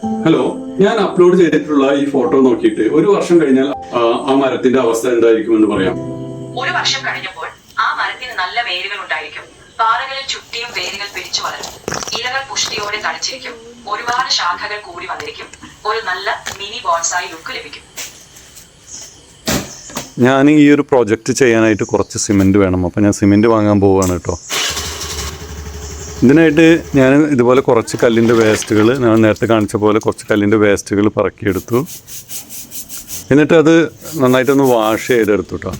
Hello, ഞാൻ upload ചെയ്തിട്ടുള്ള ഈ ഫോട്ടോ നോക്കിയിട്ട് ഒരു വർഷം കഴിഞ്ഞാൽ ആ മരത്തിന്റെ അവസ്ഥ എന്തായിരിക്കുമെന്ന് പറയാം. ഒരു വർഷം കഴിഞ്ഞപ്പോൾ ആ മരത്തിന് നല്ല വേരുകൾ ഉണ്ടായിരിക്കും. പാറകളിൽ ചുറ്റിയും വേരുകൾ പിടിച്ചു വളരും. ഇലകൾ പുഷ്ടിയോടെ തടിച്ചിരിക്കും. ഒരുപാട് ശാഖകൾ കൂടി വന്നിരിക്കും. ഒരു നല്ല മിനി ബോൺസായി ലുക്ക് ലഭിക്കും. ഞാൻ ഈ ഒരു പ്രോജക്റ്റ് ചെയ്യാനായിട്ട് കുറച്ച് സിമെൻറ്റ് വേണം. അപ്പോൾ ഞാൻ സിമെൻറ്റ് വാങ്ങാൻ പോവുകയാണ് കേട്ടോ. ഇതിനായിട്ട് ഞാൻ ഇതുപോലെ കുറച്ച് കല്ലിൻ്റെ വേസ്റ്റുകൾ, ഞാൻ നേരത്തെ കാണിച്ച പോലെ കുറച്ച് കല്ലിൻ്റെ വേസ്റ്റുകൾ പറക്കിയെടുത്തു. എന്നിട്ട് അത് നന്നായിട്ടൊന്ന് വാഷ് ചെയ്തെടുത്തു കേട്ടോ.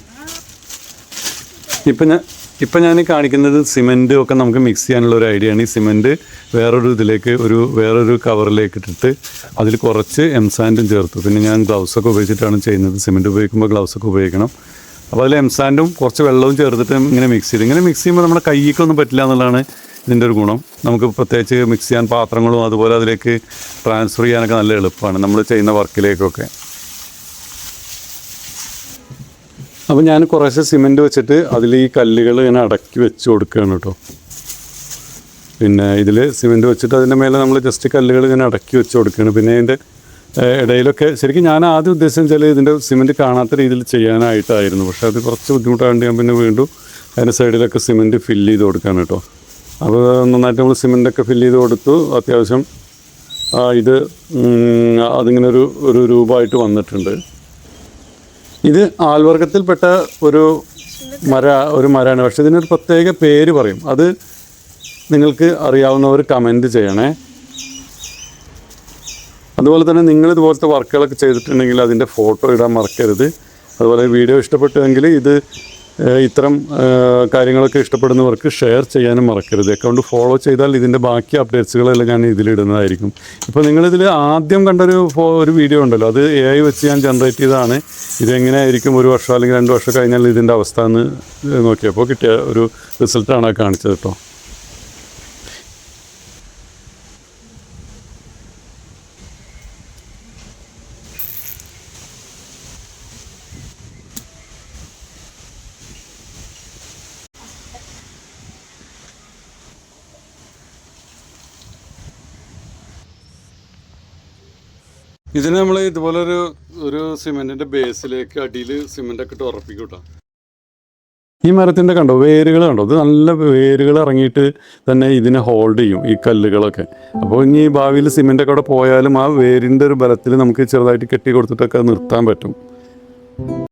ഇപ്പം ഞാൻ ഈ കാണിക്കുന്നത് സിമെൻറ്റ് ഒക്കെ നമുക്ക് മിക്സ് ചെയ്യാനുള്ള ഒരു ഐഡിയ ആണ്. ഈ സിമെൻറ്റ് വേറൊരു കവറിലേക്ക് ഇട്ടിട്ട് അതിൽ കുറച്ച് എംസാൻഡും ചേർത്തു. പിന്നെ ഞാൻ ഗ്ലൗസൊക്കെ ഉപയോഗിച്ചിട്ടാണ് ചെയ്യുന്നത്. സിമെൻറ്റ് ഉപയോഗിക്കുമ്പോൾ ഗ്ലൗസൊക്കെ ഉപയോഗിക്കണം. അപ്പോൾ അതിൽ എംസാൻഡും കുറച്ച് വെള്ളവും ചേർത്തിട്ട് ഇങ്ങനെ മിക്സ് ചെയ്ത് ചെയ്യുമ്പോൾ നമ്മുടെ കൈക്കൊന്നും പറ്റില്ല എന്നുള്ളതാണ് ഇതിൻ്റെ ഒരു ഗുണം. നമുക്ക് പ്രത്യേകിച്ച് മിക്സ് ചെയ്യാൻ പാത്രങ്ങളും അതുപോലെ അതിലേക്ക് ട്രാൻസ്ഫർ ചെയ്യാനൊക്കെ നല്ല എളുപ്പമാണ് നമ്മൾ ചെയ്യുന്ന വർക്കിലേക്കൊക്കെ. അപ്പോൾ ഞാൻ കുറേശ്ശെ സിമെൻറ്റ് വെച്ചിട്ട് അതിൽ ഈ കല്ലുകൾ ഇങ്ങനെ അടക്കി വെച്ച് കൊടുക്കുകയാണ് കേട്ടോ. പിന്നെ ഇതിൽ സിമെൻറ്റ് വെച്ചിട്ട് അതിൻ്റെ മേലെ നമ്മൾ ജസ്റ്റ് കല്ലുകൾ ഇങ്ങനെ അടക്കി വെച്ച് കൊടുക്കുകയാണ്. പിന്നെ ഇതിൻ്റെ ഇടയിലൊക്കെ ശരിക്കും ഞാൻ ആദ്യം ഉദ്ദേശിച്ചത് വെച്ചാൽ ഇതിൻ്റെ സിമെൻറ്റ് കാണാത്ത രീതിയിൽ ചെയ്യാനായിട്ടായിരുന്നു. പക്ഷേ അത് കുറച്ച് ബുദ്ധിമുട്ടായതുകൊണ്ട് ഞാൻ പിന്നെ വീണ്ടും അതിൻ്റെ സൈഡിലൊക്കെ സിമെൻറ്റ് ഫില്ല് ചെയ്ത് കൊടുക്കുകയാണ് കേട്ടോ. അപ്പോൾ നന്നായിട്ട് നമ്മൾ സിമെൻറ്റൊക്കെ ഫില്ല് ചെയ്ത് കൊടുത്തു. അത്യാവശ്യം അതിങ്ങനെ ഒരു രൂപമായിട്ട് വന്നിട്ടുണ്ട്. ഇത് ആൽവർഗത്തിൽപ്പെട്ട ഒരു മരമാണ്. പക്ഷേ ഇതിനൊരു പ്രത്യേക പേര് പറയും. അത് നിങ്ങൾക്ക് അറിയാവുന്നവർ കമൻറ്റ് ചെയ്യണേ. അതുപോലെ തന്നെ നിങ്ങളിതുപോലത്തെ വർക്കുകളൊക്കെ ചെയ്തിട്ടുണ്ടെങ്കിൽ അതിൻ്റെ ഫോട്ടോ ഇടാൻ മറക്കരുത്. അതുപോലെ വീഡിയോ ഇഷ്ടപ്പെട്ടുവെങ്കിൽ ഇത്തരം കാര്യങ്ങളൊക്കെ ഇഷ്ടപ്പെടുന്നവർക്ക് ഷെയർ ചെയ്യാനും മറക്കരുത്. അക്കൗണ്ട് ഫോളോ ചെയ്താൽ ഇതിൻ്റെ ബാക്കി അപ്ഡേറ്റ്സുകളെല്ലാം ഞാൻ ഇതിലിടുന്നതായിരിക്കും. ഇപ്പോൾ നിങ്ങളിതിൽ ആദ്യം കണ്ടൊരു വീഡിയോ ഉണ്ടല്ലോ, അത് AI വെച്ച് ഞാൻ ജനറേറ്റ് ചെയ്തതാണ്. ഇതെങ്ങനെയായിരിക്കും 1 വർഷം അല്ലെങ്കിൽ 2 വർഷം കഴിഞ്ഞാൽ ഇതിൻ്റെ അവസ്ഥ എന്ന് നോക്കിയപ്പോൾ കിട്ടിയ ഒരു റിസൾട്ടാണ് കാണിച്ചത് കേട്ടോ. ഇതിന് നമ്മൾ ഇതുപോലൊരു സിമെൻറ്റിൻ്റെ ബേസിലേക്ക് അടിയിൽ സിമെൻറ്റൊക്കെ ഇട്ട് ഉറപ്പിക്കും കേട്ടോ. ഈ മരത്തിൻ്റെ വേരുകൾ കണ്ടോ, ഇത് നല്ല വേരുകൾ ഇറങ്ങിയിട്ട് തന്നെ ഇതിനെ ഹോൾഡ് ചെയ്യും ഈ കല്ലുകളൊക്കെ. അപ്പോൾ ഇനി ഭാവിയിൽ സിമെൻറ്റൊക്കെ അവിടെ പോയാലും ആ വേരിൻ്റെ ഒരു ബലത്തിൽ നമുക്ക് ചെറുതായിട്ട് കെട്ടി കൊടുത്തിട്ടൊക്കെ നിർത്താൻ പറ്റും.